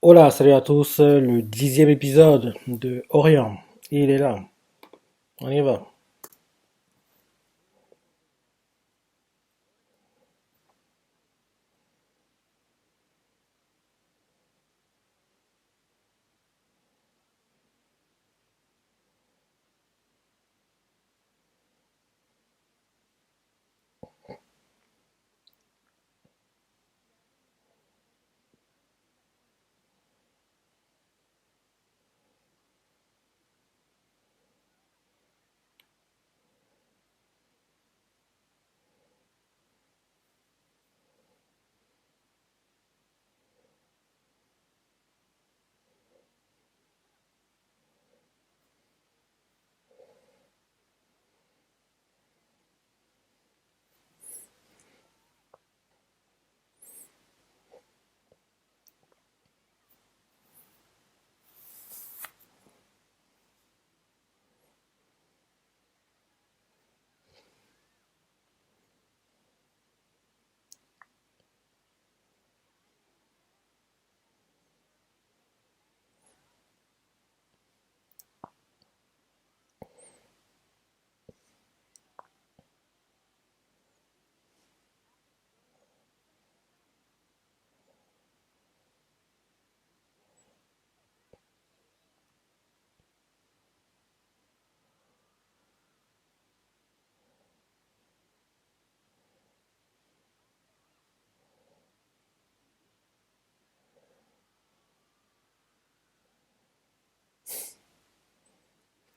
Hola, salut à tous, le 10e épisode de Orient. Il est là, on y va.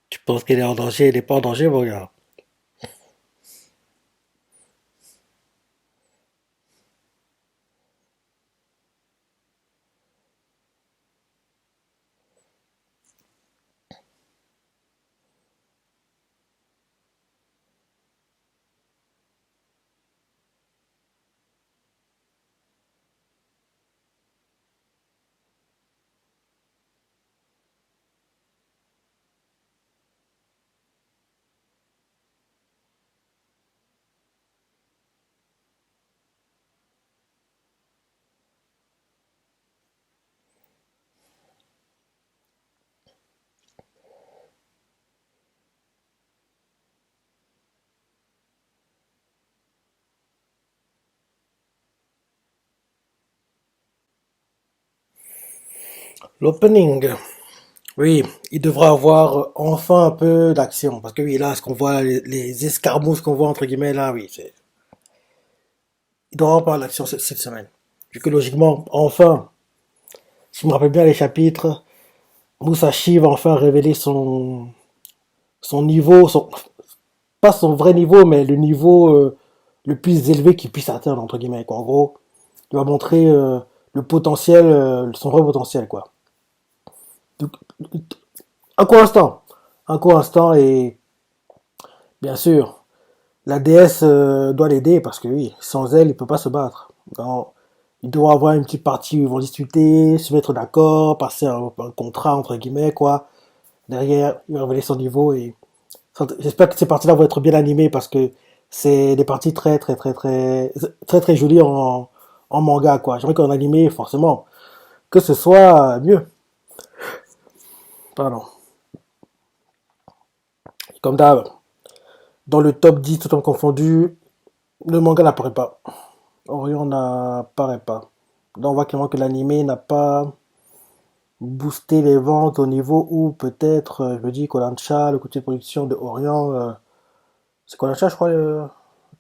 Tu penses qu'elle est en danger, elle est pas en danger, mon gars. L'opening, oui, il devra avoir enfin un peu d'action. Parce que oui, là, ce qu'on voit, les escarmousses qu'on voit, entre guillemets, là, oui, il doit avoir pas d'action cette semaine. Vu que logiquement, enfin, si je me rappelle bien les chapitres, Musashi va enfin révéler son niveau, pas son vrai niveau, mais le niveau le plus élevé qu'il puisse atteindre, entre guillemets, quoi. En gros, il va montrer le potentiel, son vrai potentiel, quoi. Donc, un court instant. Un court instant, et bien sûr, la déesse doit l'aider parce que oui, sans elle, il peut pas se battre. Donc, il doit avoir une petite partie où ils vont discuter, se mettre d'accord, passer un contrat, entre guillemets, quoi. Derrière, il va révéler son niveau et j'espère que ces parties-là vont être bien animées parce que c'est des parties très jolies en manga, quoi. J'aimerais qu'en animé, forcément, que ce soit mieux. Pardon. Comme d'hab, dans le top 10 tout en confondu, le manga n'apparaît pas. Orion n'apparaît pas. Donc on voit clairement que l'animé n'a pas boosté les ventes au niveau où peut-être, je me dis, Kodansha, le côté de production de Orion, c'est Kodansha, je crois,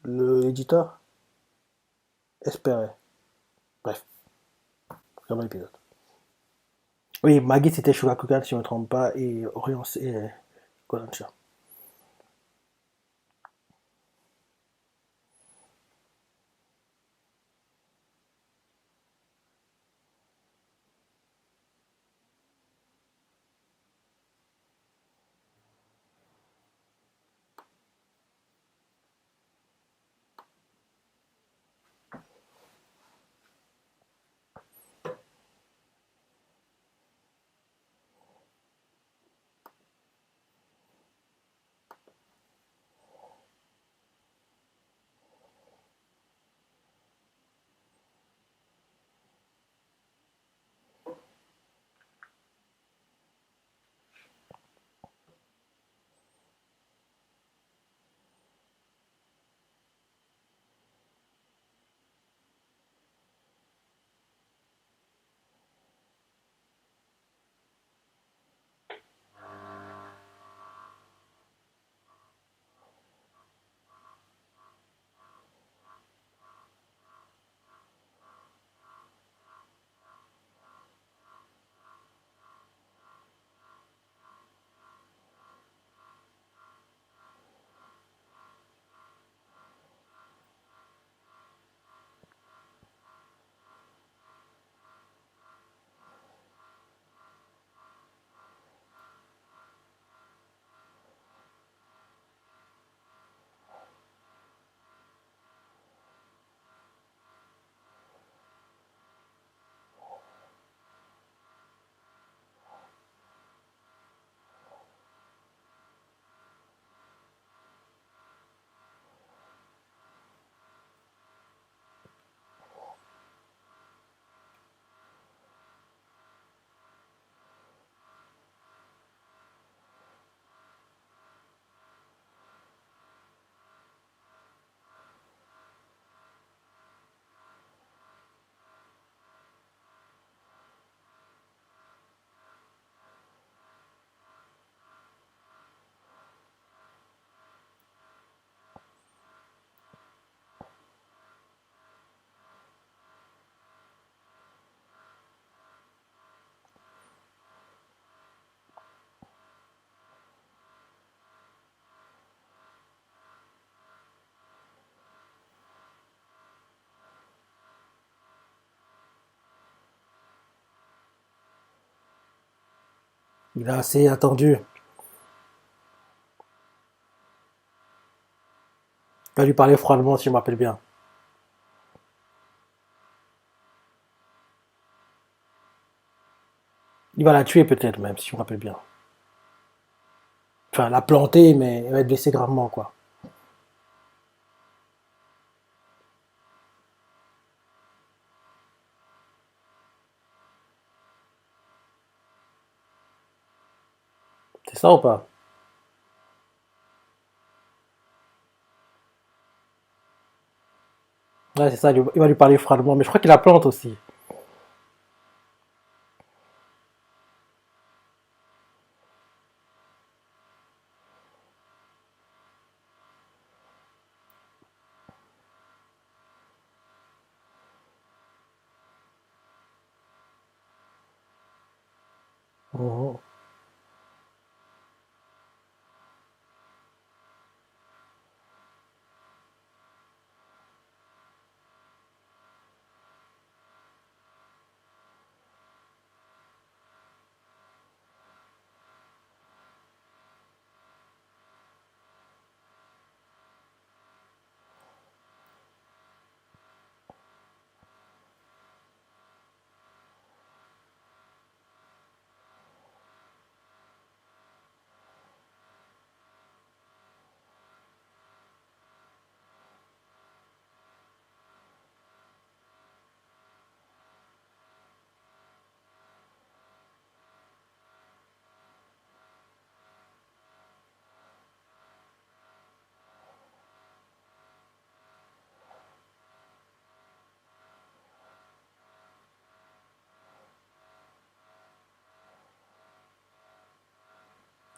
l'éditeur, espérait. Bref, c'est un bon épisode. Oui, Maggie c'était Shogakukan si je ne me trompe pas, et Orion c'est Kodansha. Il a assez attendu. Il va lui parler froidement si je me rappelle bien. Il va la tuer peut-être même si je me rappelle bien. Enfin, la planter, mais elle va être blessée gravement, quoi. C'est ça ou pas? Ouais, c'est ça, il va lui parler froidement. Mais je crois qu'il la plante aussi. Mhm.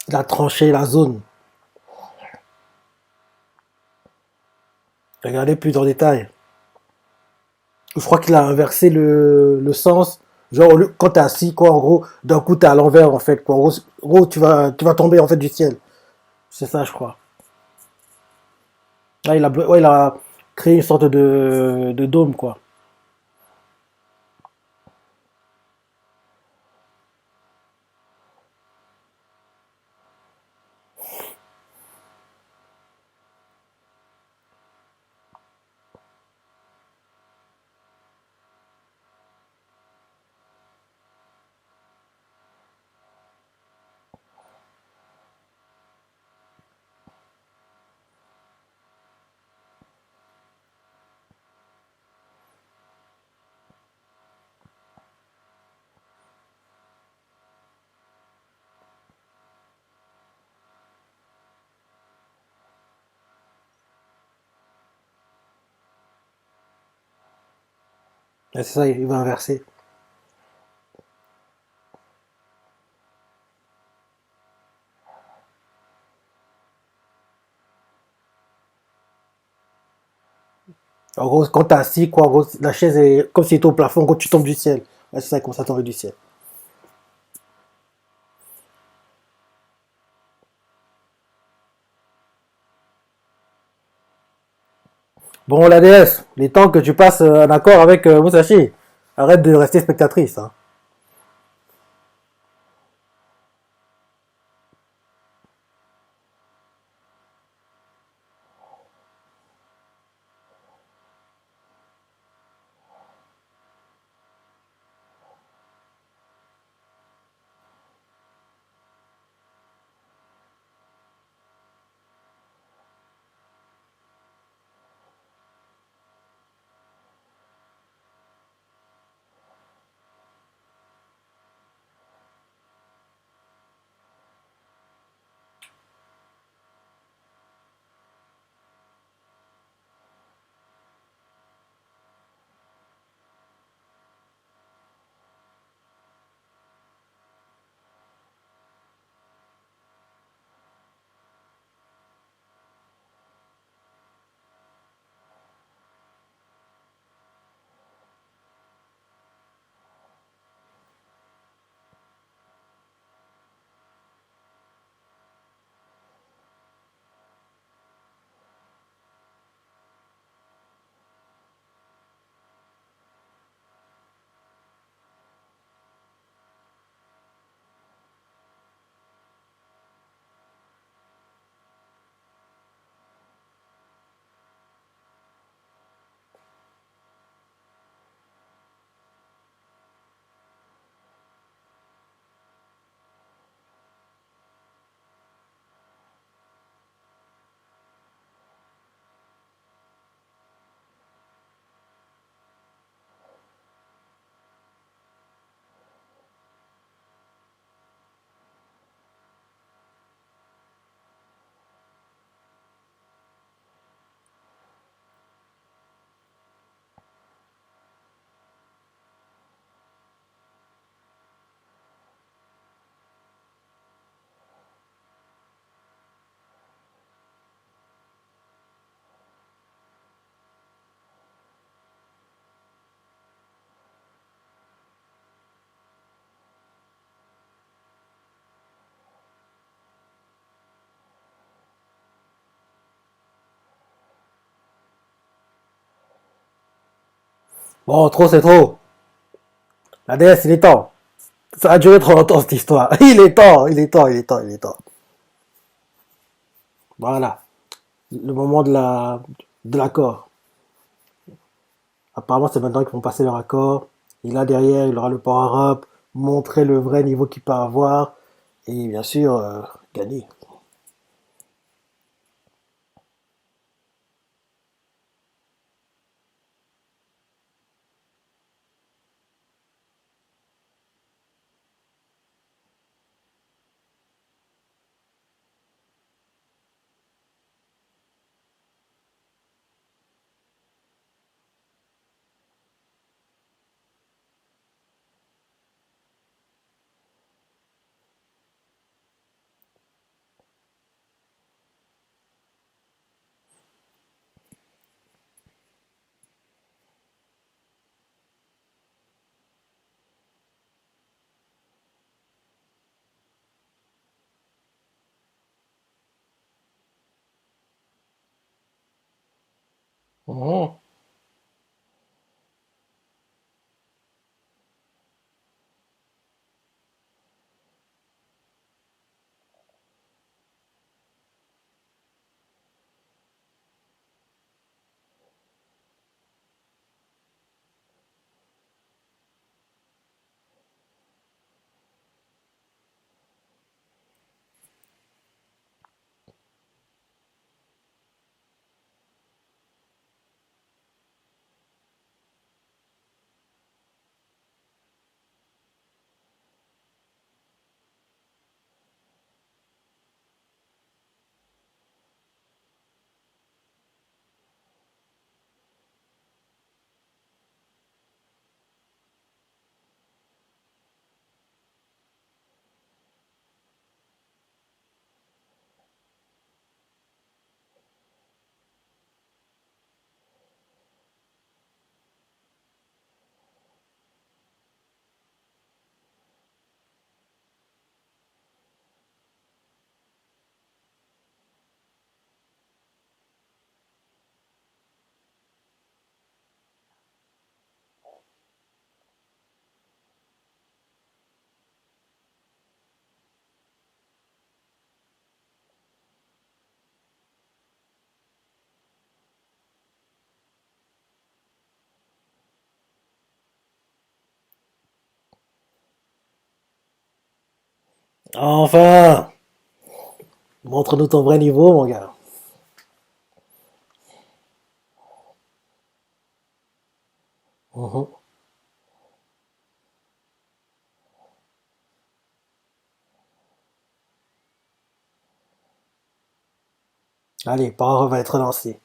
Il a tranché la zone. Regardez plus en détail. Je crois qu'il a inversé le sens. Genre, quand t'es assis, quoi, en gros, d'un coup, t'es à l'envers, en fait, quoi. En gros, tu vas tomber, en fait, du ciel. C'est ça, je crois. Là, ouais, il a créé une sorte de dôme, quoi. Ouais, c'est ça, il va inverser. En gros, quand t'es assis, quoi, en gros, la chaise est comme si elle était au plafond, en gros, tu tombes du ciel. Ouais, c'est ça, comme ça tomber du ciel. Bon, la déesse, il est temps que tu passes un accord avec Musashi. Arrête de rester spectatrice, hein. Bon, trop c'est trop. La DS, il est temps. Ça a duré trop longtemps cette histoire. Il est temps, il est temps, il est temps, il est temps. Voilà. Le moment de l'accord. Apparemment, c'est maintenant qu'ils vont passer leur accord. Et là, derrière, il aura le power-up, montrer le vrai niveau qu'il peut avoir. Et bien sûr, gagner. Mhm. Enfin, montre-nous ton vrai niveau, mon gars. Mhm. Allez, Power va être lancé.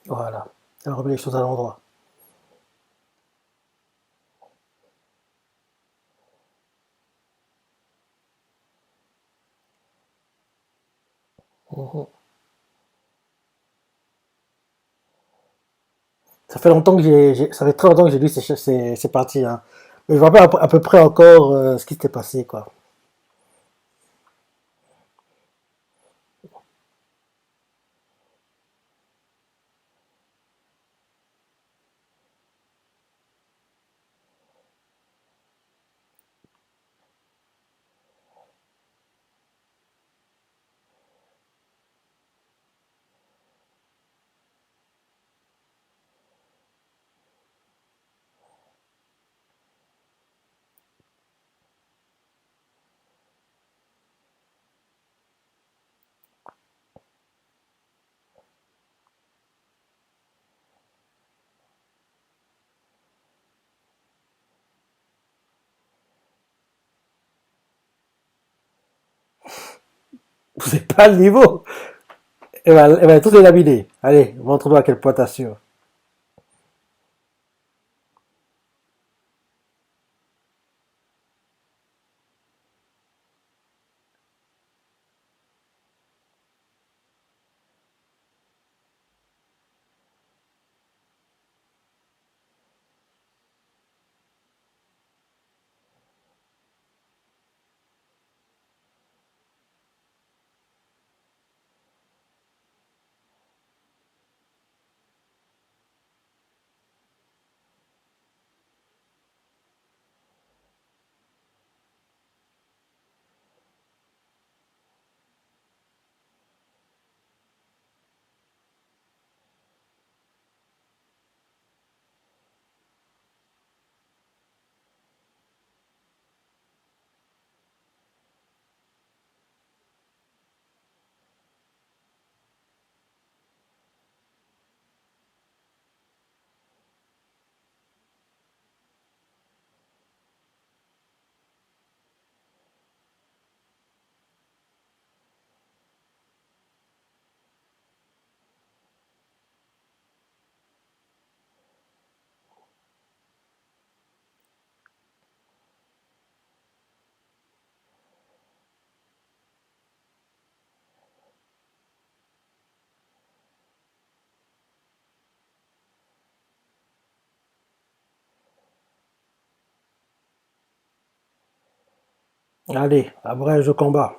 Voilà. Elle remet les choses à l'endroit. Mhm. Ça fait longtemps que ça fait très longtemps que j'ai lu ces parties, hein. Mais je me rappelle à peu près encore ce qui s'était passé, quoi. Vous n'avez pas le niveau. Elle va tout éliminer. Allez, montre-moi à quel point t'assures. Allez, après je combat.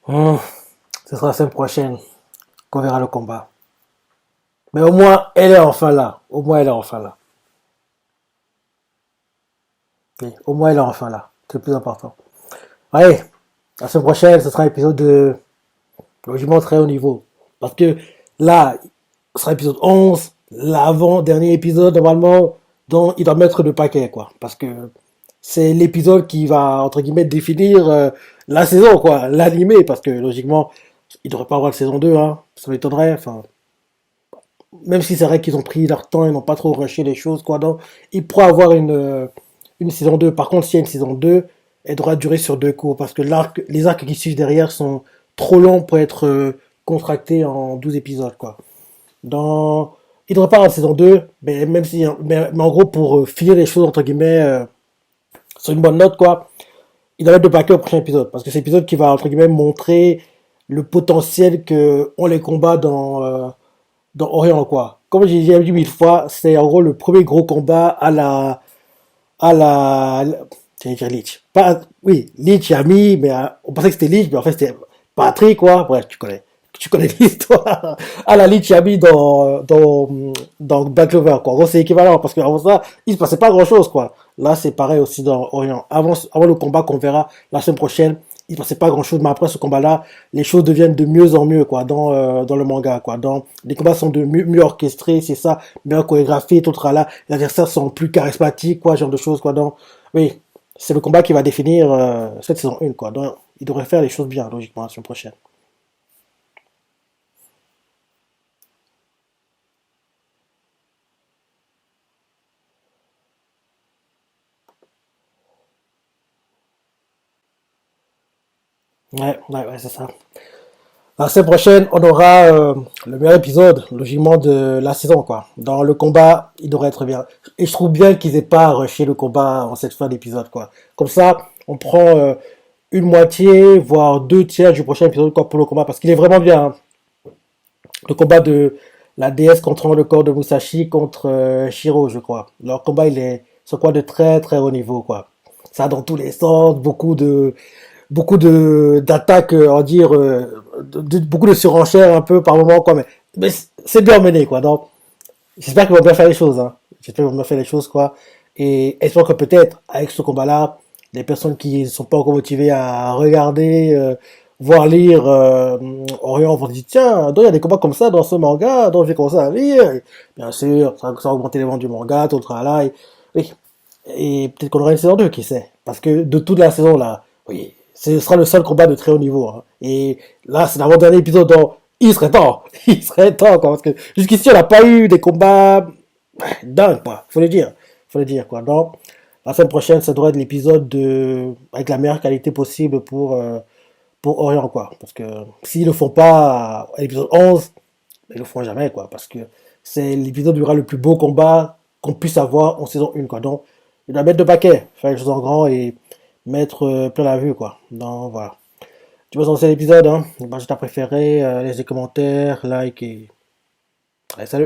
Hmm, ce sera la semaine prochaine qu'on verra le combat. Mais au moins, elle est enfin là. Au moins, elle est enfin là. Oui, au moins, elle est enfin là. C'est le plus important. Allez, la semaine prochaine, ce sera un épisode de logement très haut niveau. Parce que là, ce sera l'épisode 11, l'avant-dernier épisode, normalement, dont il doit mettre le paquet, quoi. Parce que c'est l'épisode qui va, entre guillemets, définir la saison, quoi. L'animé, parce que logiquement, il devrait pas avoir de saison 2, hein. Ça m'étonnerait. Enfin, même si c'est vrai qu'ils ont pris leur temps, ils n'ont pas trop rushé les choses, quoi. Donc, ils pourraient avoir une saison 2. Par contre, s'il y a une saison 2, elle devra durer sur deux cours, parce que les arcs qui suivent derrière sont trop longs pour être contractés en 12 épisodes, quoi. Dans... Il devrait pas avoir de saison 2, mais même si, mais en gros, pour finir les choses, entre guillemets, sur une bonne note, quoi, il doit mettre de paquet au prochain épisode, parce que c'est l'épisode qui va, entre guillemets, montrer le potentiel que ont les combats dans Orient, quoi. Comme j'ai déjà dit 1000 fois, c'est en gros le premier gros combat à la, j'allais dire Leech. Pas, oui, Leech, Yami, mais on pensait que c'était Leech, mais en fait c'était Patrick, quoi. Bref, tu connais. tu connais l'histoire. À la limite, tu as mis dans Black Clover, quoi. En gros, c'est équivalent, parce qu'avant ça, il se passait pas grand-chose, quoi. Là, c'est pareil aussi dans Orient. Avant le combat qu'on verra la semaine prochaine, il se passait pas grand-chose, mais après ce combat-là, les choses deviennent de mieux en mieux, quoi, dans le manga, quoi. Les combats sont de mieux orchestrés, c'est ça, mieux chorégraphiés, tout là. Les adversaires sont plus charismatiques, quoi, ce genre de choses, quoi. Donc, oui, c'est le combat qui va définir cette saison 1, quoi. Donc, il devrait faire les choses bien, logiquement, la semaine prochaine. Ouais, c'est ça. La semaine prochaine, on aura le meilleur épisode, logiquement, de la saison, quoi. Dans le combat, il devrait être bien. Et je trouve bien qu'ils aient pas rushé le combat en cette fin d'épisode, quoi. Comme ça, on prend une moitié, voire deux tiers du prochain épisode, quoi, pour le combat, parce qu'il est vraiment bien, hein. Le combat de la déesse contrôlant le corps de Musashi contre Shiro, je crois. Leur combat, il est sur quoi de très très haut niveau, quoi. Ça va dans tous les sens, beaucoup de d'attaques, on va dire, beaucoup de surenchères un peu par moment, quoi. Mais c'est bien mené, quoi. Donc, j'espère qu'ils vont bien faire les choses, hein. J'espère qu'ils vont bien faire les choses, quoi. Et espère que peut-être, avec ce combat-là, les personnes qui ne sont pas encore motivées à regarder, voire lire Orion vont dire, tiens, donc il y a des combats comme ça dans ce manga, donc je vais commencer à lire. Et bien sûr, ça va augmenter les ventes du manga, tout le travail. Oui. Et peut-être qu'on aura une saison 2, qui sait. Parce que de toute la saison, là, oui, ce sera le seul combat de très haut niveau, hein. Et là, c'est l'avant-dernier épisode, donc il serait temps. Il serait temps, quoi. Parce que jusqu'ici, on n'a pas eu des combats dingues, quoi. Faut le dire. Faut le dire, quoi. Donc, la semaine prochaine, ça devrait être l'épisode avec la meilleure qualité possible pour Orient, quoi. Parce que s'ils le font pas à l'épisode 11, ils le feront jamais, quoi. Parce que c'est l'épisode où il y aura le plus beau combat qu'on puisse avoir en saison 1, quoi. Donc, il doit mettre de paquet, faire les choses en grand et mettre plein la vue, quoi. Donc, voilà. Tu vois, c'est l'épisode, hein. Bah, j'ai ta préféré, laisse des commentaires, like et... Allez, salut!